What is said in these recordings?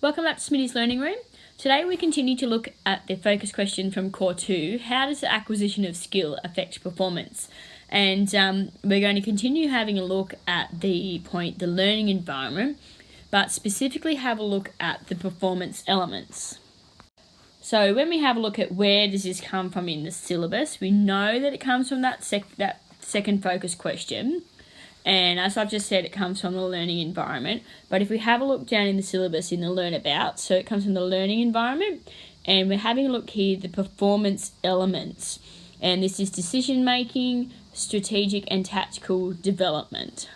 Welcome back to Smitty's Learning Room. Today we continue to look at the focus question from Core 2, how does the acquisition of skill affect performance? And we're going to continue having a look at the learning environment, but specifically have a look at the performance elements. So when we have a look at where does this come from in the syllabus, we know that it comes from that second focus question. And as I've just said, it comes from the learning environment. But if we have a look down in the syllabus in the learn about, so it comes from the learning environment, and we're having a look here, the performance elements. And this is decision making, strategic and tactical development.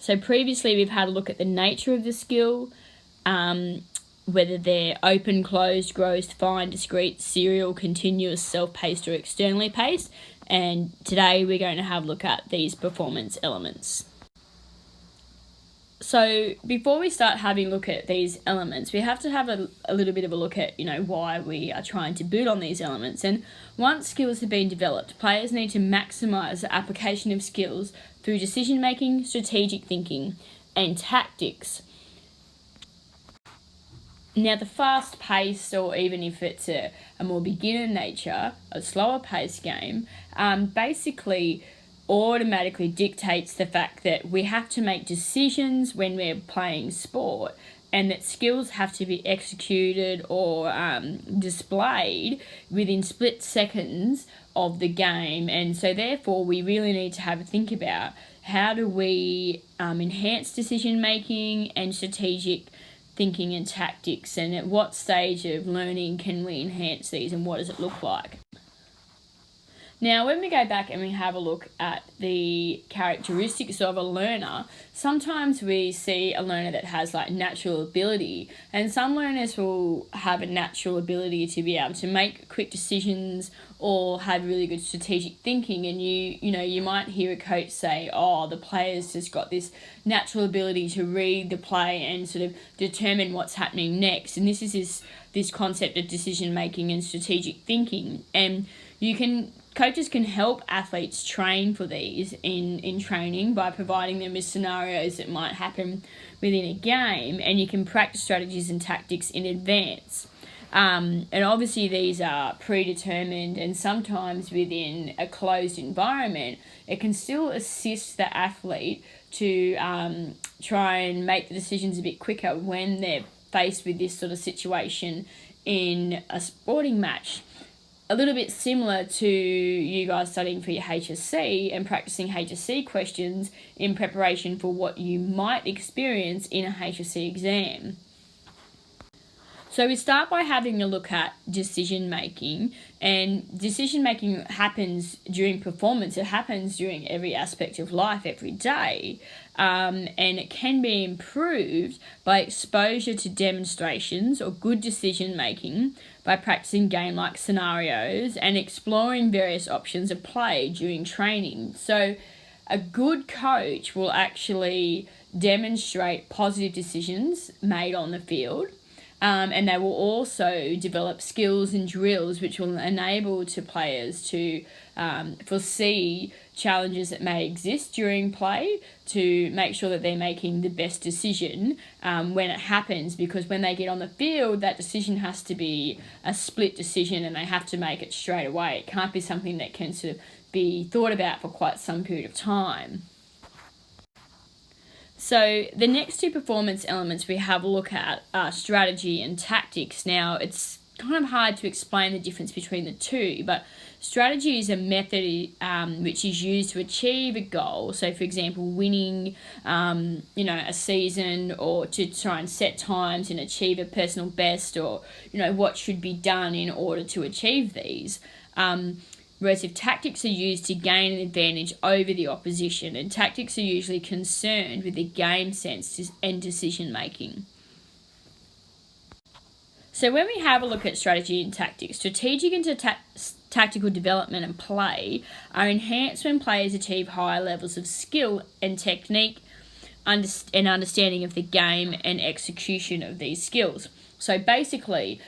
So previously we've had a look at the nature of the skill, whether they're open, closed, gross, fine, discrete, serial, continuous, self-paced or externally paced. And today we're going to have a look at these performance elements. So before we start having a look at these elements, we have to have a little bit of a look at, why we are trying to build on these elements. And once skills have been developed, players need to maximise the application of skills through decision making, strategic thinking, and tactics. Now the fast paced, or even if it's a more beginner nature, a slower paced game, basically automatically dictates the fact that we have to make decisions when we're playing sport, and that skills have to be executed or displayed within split seconds of the game. And so therefore we really need to have a think about how do we enhance decision making and strategic thinking and tactics, and at what stage of learning can we enhance these, and what does it look like? Now, when we go back and we have a look at the characteristics of a learner, sometimes we see a learner that has natural ability, and some learners will have a natural ability to be able to make quick decisions or have really good strategic thinking. And you might hear a coach say, oh, the player's just got this natural ability to read the play and sort of determine what's happening next. And this is this concept of decision making and strategic thinking. And coaches can help athletes train for these in training by providing them with scenarios that might happen within a game, and you can practice strategies and tactics in advance. And obviously these are predetermined, and sometimes within a closed environment, it can still assist the athlete to try and make the decisions a bit quicker when they're faced with this sort of situation in a sporting match. A little bit similar to you guys studying for your HSC and practicing HSC questions in preparation for what you might experience in a HSC exam. So we start by having a look at decision making, and decision making happens during performance. It happens during every aspect of life, every day, and it can be improved by exposure to demonstrations or good decision making, by practicing game-like scenarios and exploring various options of play during training. So a good coach will actually demonstrate positive decisions made on the field. And they will also develop skills and drills which will enable to players to foresee challenges that may exist during play, to make sure that they're making the best decision when it happens, because when they get on the field, that decision has to be a split decision and they have to make it straight away. It can't be something that can sort of be thought about for quite some period of time. So the next two performance elements we have a look at are strategy and tactics. Now, it's kind of hard to explain the difference between the two, but strategy is a method which is used to achieve a goal. So, for example, winning, a season, or to try and set times and achieve a personal best, or, what should be done in order to achieve these. Whereas if tactics are used to gain an advantage over the opposition, and tactics are usually concerned with the game sense and decision making. So when we have a look at strategy and tactics, strategic and tactical development and play are enhanced when players achieve higher levels of skill and technique an understanding of the game and execution of these skills. So basically,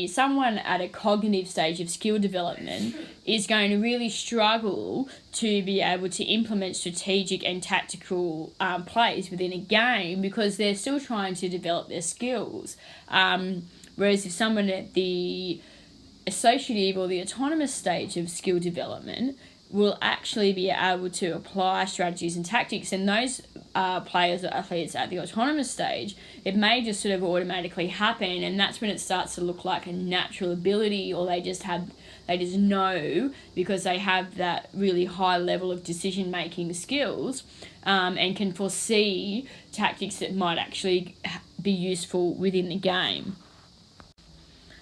someone at a cognitive stage of skill development is going to really struggle to be able to implement strategic and tactical plays within a game because they're still trying to develop their skills. Whereas if someone at the associative or the autonomous stage of skill development will actually be able to apply strategies and tactics, and those players or athletes at the autonomous stage, it may just sort of automatically happen, and that's when it starts to look like a natural ability, or they just know because they have that really high level of decision making skills, and can foresee tactics that might actually be useful within the game.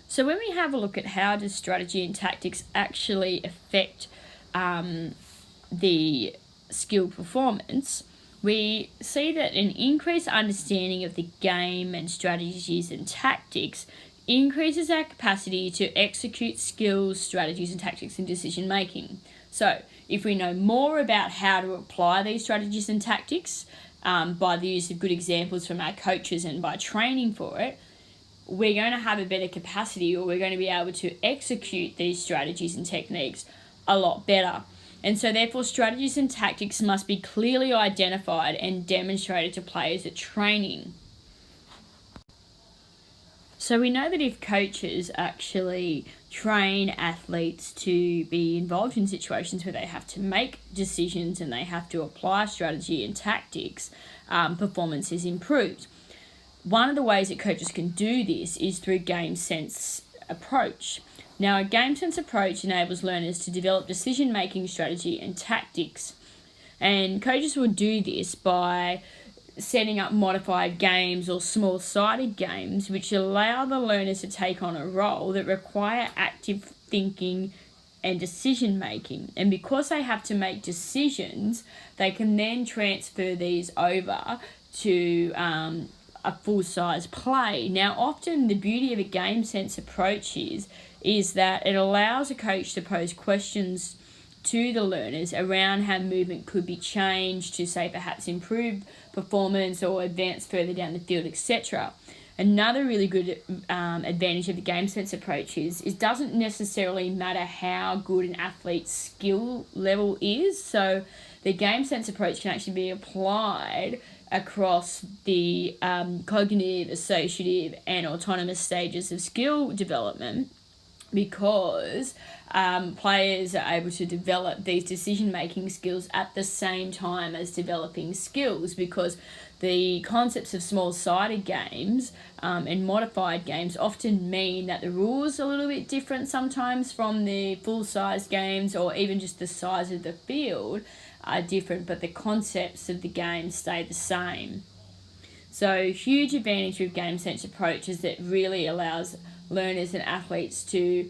So when we have a look at how does strategy and tactics actually affect the skill performance, we see that an increased understanding of the game and strategies and tactics increases our capacity to execute skills, strategies and tactics in decision making. So if we know more about how to apply these strategies and tactics by the use of good examples from our coaches and by training for it, we're going to have a better capacity, or we're going to be able to execute these strategies and techniques a lot better. And so therefore strategies and tactics must be clearly identified and demonstrated to players at training. So we know that if coaches actually train athletes to be involved in situations where they have to make decisions and they have to apply strategy and tactics, performance is improved. One of the ways that coaches can do this is through game sense approach. Now, a game sense approach enables learners to develop decision-making strategy and tactics. And coaches will do this by setting up modified games or small-sided games which allow the learners to take on a role that require active thinking and decision-making. And because they have to make decisions, they can then transfer these over to a full-size play. Now, often the beauty of a game sense approach is that it allows a coach to pose questions to the learners around how movement could be changed to, say, perhaps improve performance or advance further down the field, etc. Another really good advantage of the game sense approach is it doesn't necessarily matter how good an athlete's skill level is. So the game sense approach can actually be applied across the cognitive, associative, and autonomous stages of skill development, because players are able to develop these decision-making skills at the same time as developing skills, because the concepts of small-sided games and modified games often mean that the rules are a little bit different sometimes from the full-size games, or even just the size of the field are different, but the concepts of the game stay the same. So huge advantage of game sense approach is that it really allows learners and athletes to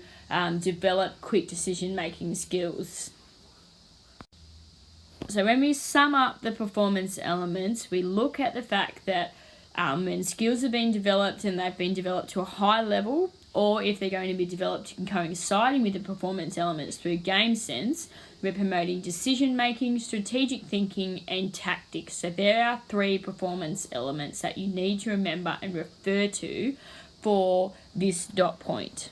develop quick decision-making skills. So when we sum up the performance elements, we look at the fact that when skills are being developed and they've been developed to a high level, or if they're going to be developed and coinciding with the performance elements through game sense, we're promoting decision-making, strategic thinking, and tactics. So there are 3 performance elements that you need to remember and refer to for this dot point.